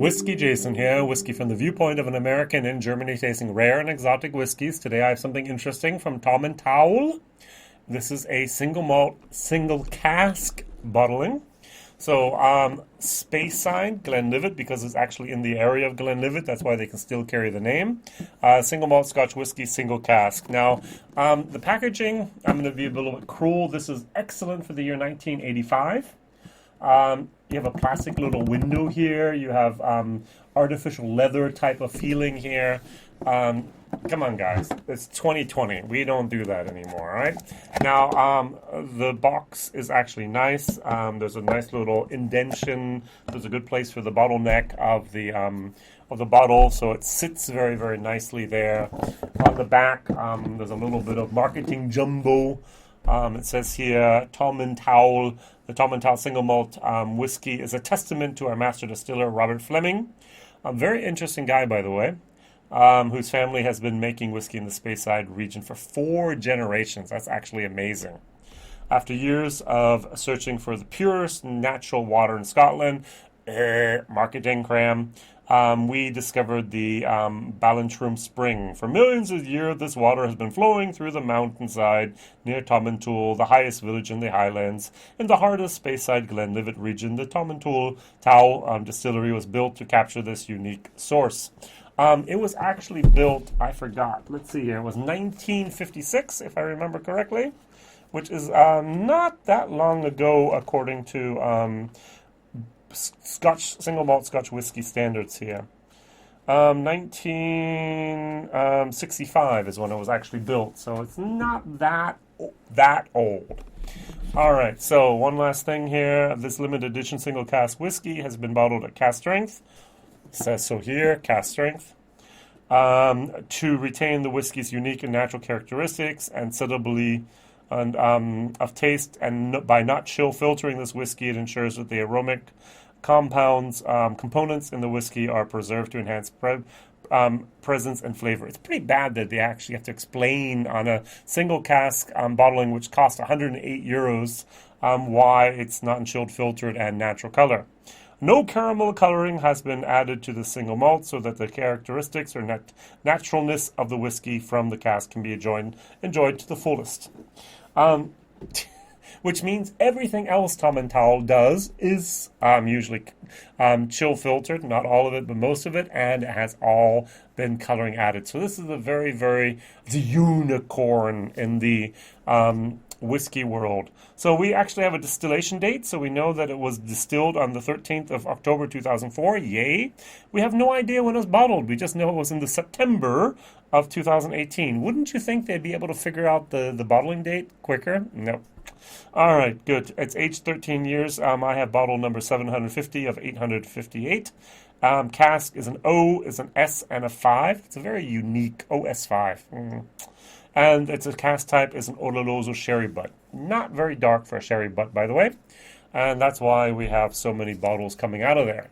WhiskyJason here, whiskey from the viewpoint of an American in Germany tasting rare and exotic whiskeys. Today I have something interesting from Tomintoul. This is a single malt, single cask bottling. So, Speyside, Glenlivet, because it's actually in the area of Glenlivet, that's why they can still carry the name. Single Malt Scotch Whisky, single cask. Now, the packaging, I'm going to be a little bit cruel. This is excellent for the year 1985. You have a plastic little window here. You have artificial leather type of feeling here. Come on, guys. It's 2020. We don't do that anymore, all right? Now, the box is actually nice. There's a nice little indentation. There's a good place for the bottleneck of the bottle, so it sits very, very nicely there. On the back, there's a little bit of marketing jumbo. It says here, Tomintoul, the Tomintoul Single Malt Whisky is a testament to our master distiller, Robert Fleming. A very interesting guy, by the way, whose family has been making whiskey in the Speyside region for 4 generations. That's actually amazing. After years of searching for the purest natural water in Scotland, marketing cram, we discovered the Ballantrae Spring. For millions of years, this water has been flowing through the mountainside near Tomintoul, the highest village in the Highlands. In the heart of Speyside Glenlivet region, the Tomintoul distillery was built to capture this unique source. It was actually built, I forgot, let's see here, it was 1956, if I remember correctly, which is not that long ago according to Single Malt Scotch Whisky standards here. 1965 is when it was actually built, so it's not that old. All right, so one last thing here. This limited edition single cask whiskey has been bottled at cask strength. It says so here, cask strength. To retain the whiskey's unique and natural characteristics and suitably of taste, and by not chill filtering this whiskey, it ensures that the aromatic compounds, components in the whiskey are preserved to enhance presence and flavor. It's pretty bad that they actually have to explain on a single cask bottling, which costs 108 euros, why it's not chilled filtered and natural color. No caramel coloring has been added to the single malt so that the characteristics or naturalness of the whiskey from the cask can be enjoyed to the fullest. Which means everything else Tomintoul does is usually chill filtered, not all of it, but most of it, and it has all been coloring added. So this is a very, very the unicorn in the whiskey world. So we actually have a distillation date, so we know that it was distilled on the 13th of October 2004. Yay! We have no idea when it was bottled. We just know it was in the September of 2018. Wouldn't you think they'd be able to figure out the bottling date quicker? No. All right, good. It's aged 13 years. I have bottle number 750 of 858. Cask is an O, is an S, and a 5. It's a very unique OS5. And it's a cask type is an Oloroso sherry butt. Not very dark for a sherry butt, by the way. And that's why we have so many bottles coming out of there.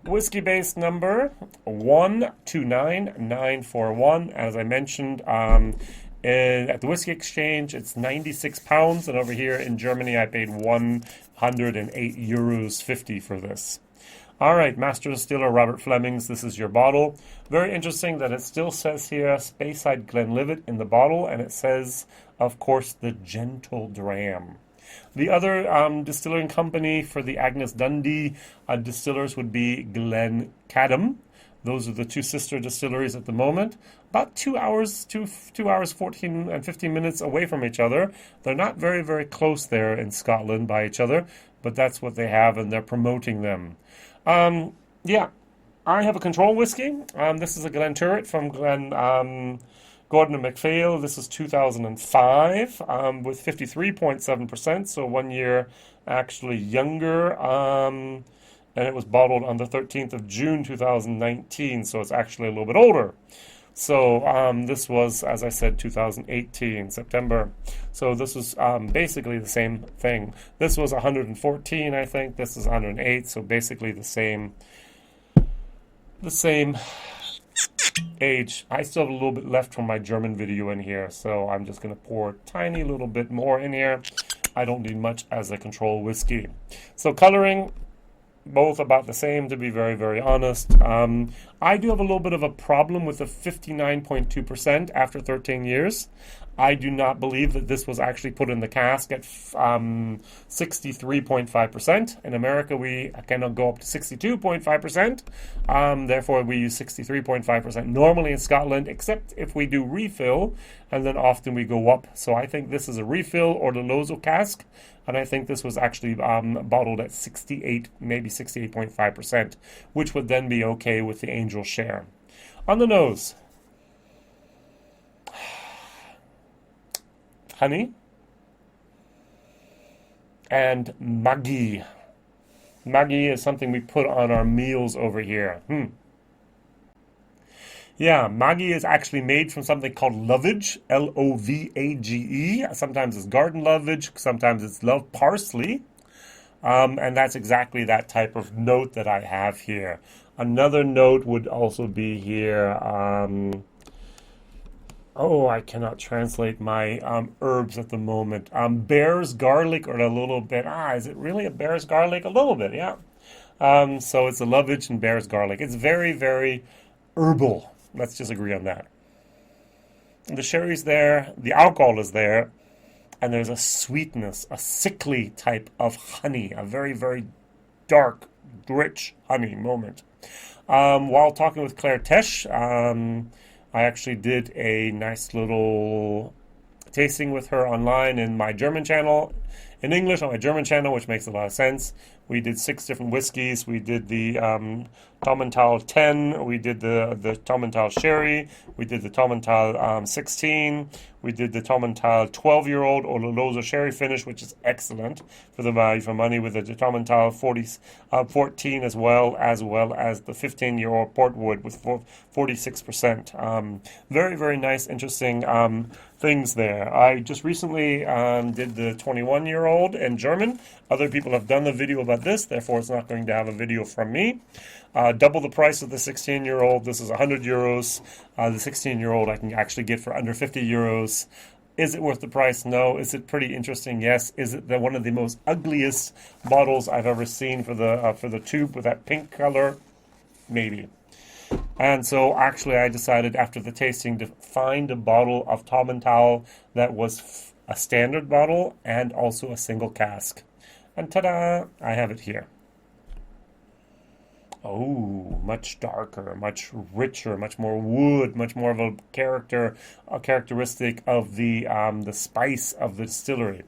Whiskey base number 129941. As I mentioned, at the Whiskey Exchange, it's 96 pounds. And over here in Germany, I paid 108 euros 50 for this. All right, Master Distiller Robert Fleming's, this is your bottle. Very interesting that it still says here Speyside Glenlivet in the bottle, and it says, of course, the Gentle Dram. The other distilling company for the Agnes Dundee distillers would be Glencadam. Those are the 2 sister distilleries at the moment. About 2 hours, 2 hours, 14 and 15 minutes away from each other. They're not very, very close there in Scotland by each other, but that's what they have, and they're promoting them. Yeah, I have a control whiskey. This is a Glenturret from Gordon and MacPhail. This is 2005 with 53.7%, so 1 year actually younger. And it was bottled on the 13th of June 2019, so it's actually a little bit older. So this was, as I said, 2018, September. So this was basically the same thing. This was 114, I think. This is 108, so basically the same age. I still have a little bit left from my German video in here, so I'm just going to pour a tiny little bit more in here. I don't need much as a control whiskey. So coloring, Both about the same, to be very, very honest. I do have a little bit of a problem with the 59.2% after 13 years. I do not believe that this was actually put in the cask at 63.5%. In America, we cannot go up to 62.5%. Therefore, we use 63.5% normally in Scotland, except if we do refill, and then often we go up. So I think this is a refill or the Lozo cask, and I think this was actually bottled at 68, maybe 68.5%, which would then be okay with the Angel share. On the nose, honey and Maggi. Maggi is something we put on our meals over here. Yeah, Maggi is actually made from something called lovage, Lovage. Sometimes it's garden lovage, sometimes it's love parsley. And that's exactly that type of note that I have here. Another note would also be here. Oh, I cannot translate my herbs at the moment. Bear's garlic, or a little bit. Is it really a bear's garlic? A little bit, yeah. So it's a lovage and bear's garlic. It's very, very herbal. Let's just agree on that. The sherry's there, the alcohol is there, and there's a sweetness, a sickly type of honey, a very, very dark, rich honey moment. While talking with Claire Tesh, I actually did a nice little tasting with her online in my German channel, in English on my German channel, which makes a lot of sense. We did 6 different whiskeys. We did the Tomintoul 10. We did the Tomintoul Sherry. We did the Tomintoul 16. We did the Tomintoul 12-year-old or the Lozo Sherry finish, which is excellent for the value for money, with the Tomintoul 14 as well as the 15-year-old Portwood with 46%. Very, very nice, interesting things there. I just recently did the 21-year-old in German. Other people have done the video about this, therefore it's not going to have a video from me. Double the price of the 16-year-old. This is 100 euros. The 16-year-old I can actually get for under 50 euros. Is it worth the price? No. Is it pretty interesting? Yes. Is it one of the most ugliest bottles I've ever seen for the tube with that pink color? Maybe. And so actually I decided after the tasting to find a bottle of Tomintoul that was a standard bottle and also a single cask. And ta-da! I have it here. Oh, much darker, much richer, much more wood, much more of a characteristic of the spice of the distillery.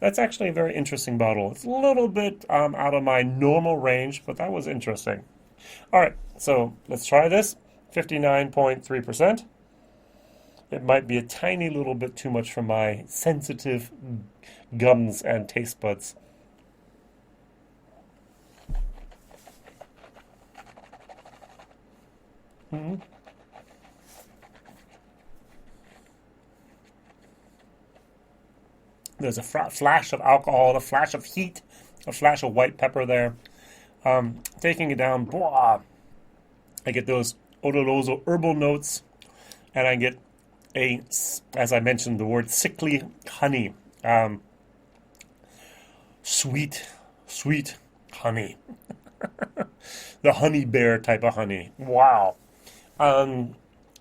That's actually a very interesting bottle. It's a little bit out of my normal range, but that was interesting. All right, so let's try this. 59.3%. It might be a tiny little bit too much for my sensitive gums and taste buds. There's a flash of alcohol, a flash of heat, a flash of white pepper there. Taking it down, blah, I get those odoroso herbal notes, and I get as I mentioned, the word sickly honey. Sweet honey. The honey bear type of honey. Wow.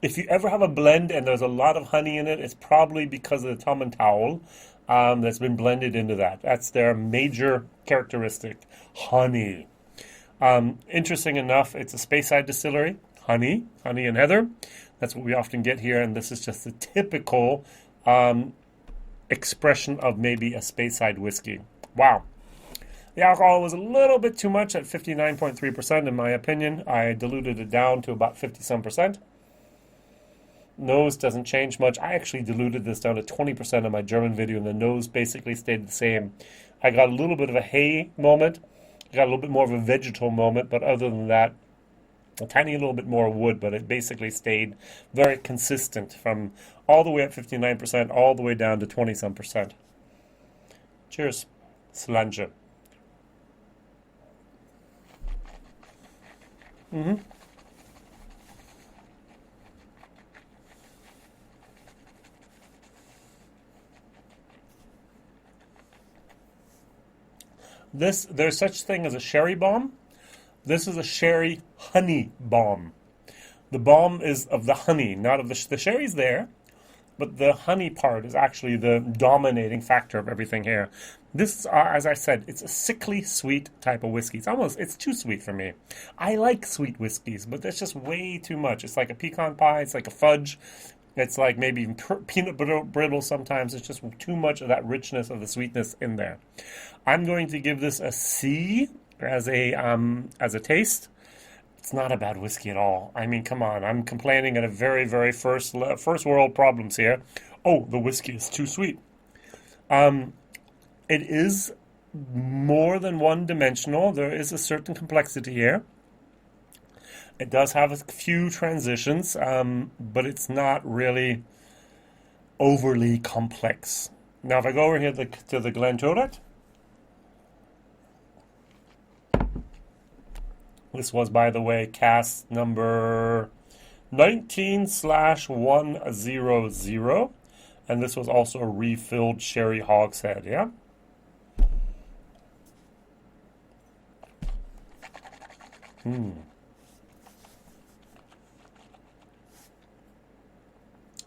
If you ever have a blend and there's a lot of honey in it, it's probably because of the Tomintoul that's been blended into that. That's their major characteristic, honey. Interesting enough, it's a Speyside distillery, honey and heather. That's what we often get here, and this is just the typical expression of maybe a Speyside whiskey. Wow. The alcohol was a little bit too much at 59.3% in my opinion. I diluted it down to about 50-some%. Nose doesn't change much. I actually diluted this down to 20% in my German video, and the nose basically stayed the same. I got a little bit of a hay moment. I got a little bit more of a vegetal moment, but other than that, a tiny little bit more wood, but it basically stayed very consistent from all the way up 59% all the way down to 20-some%. Cheers. Slange. There's such thing as a sherry bomb. This is a sherry honey bomb. The bomb is of the honey, not of the sherry's there, but the honey part is actually the dominating factor of everything here. This, as I said, it's a sickly sweet type of whiskey. It's too sweet for me. I like sweet whiskeys, but there's just way too much. It's like a pecan pie, it's like a fudge, it's like maybe even peanut butter brittle sometimes. It's just too much of that richness of the sweetness in there. I'm going to give this a C as a taste. It's not a bad whiskey at all. I mean, come on. I'm complaining at a very, very first world problems here. Oh, the whiskey is too sweet. It is more than one-dimensional. There is a certain complexity here. It does have a few transitions, but it's not really overly complex. Now, if I go over here to the Glentolet, this was, by the way, cask number 19/100, and this was also a refilled sherry hogshead, yeah?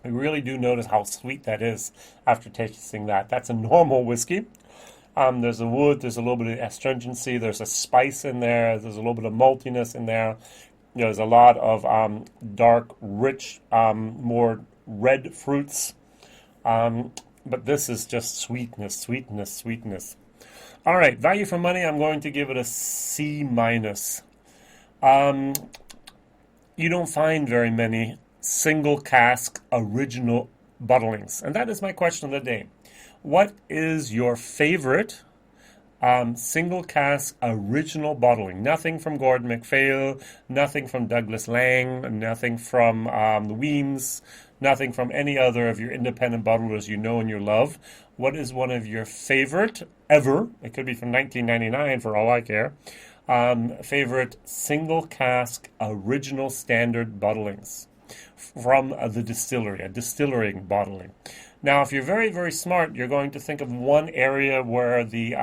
I really do notice how sweet that is after tasting that. That's a normal whiskey. There's a wood, there's a little bit of astringency, there's a spice in there, there's a little bit of maltiness in there. There's a lot of dark, rich, more red fruits. But this is just sweetness, sweetness, sweetness. All right, value for money, I'm going to give it a C-. You don't find very many single cask original bottlings. And that is my question of the day. What is your favorite single cask original bottling? Nothing from Gordon MacPhail, nothing from Douglas Lang, nothing from the Weems, nothing from any other of your independent bottlers you know and you love. What is one of your favorite ever, it could be from 1999 for all I care, favorite single cask original standard bottlings from the distillery, a distilling bottling? Now, if you're very, very smart, you're going to think of one area where the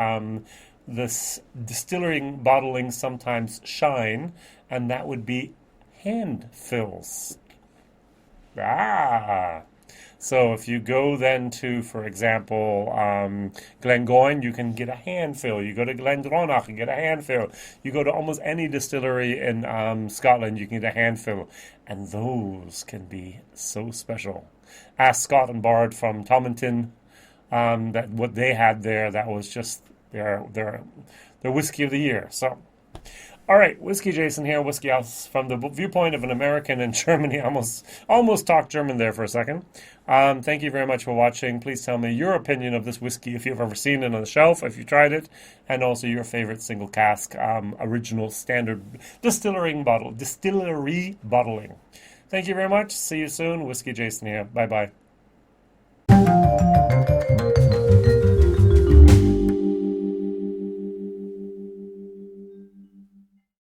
distilling bottling sometimes shine, and that would be hand fills. So if you go then to, for example, Glengoyne, you can get a hand fill. You go to Glendronach, you get a hand fill. You go to almost any distillery in Scotland, you can get a hand fill. And those can be so special. Ask Scott and Bard from Tomintoul that what they had there, that was just their whiskey of the year. So, all right, WhiskyJason here, Whiskey House, from the viewpoint of an American in Germany. Almost talked German there for a second. Thank you very much for watching. Please tell me your opinion of this whiskey, if you've ever seen it on the shelf, if you tried it, and also your favorite single cask, original standard distillery bottling. Thank you very much. See you soon. WhiskyJason here. Bye-bye.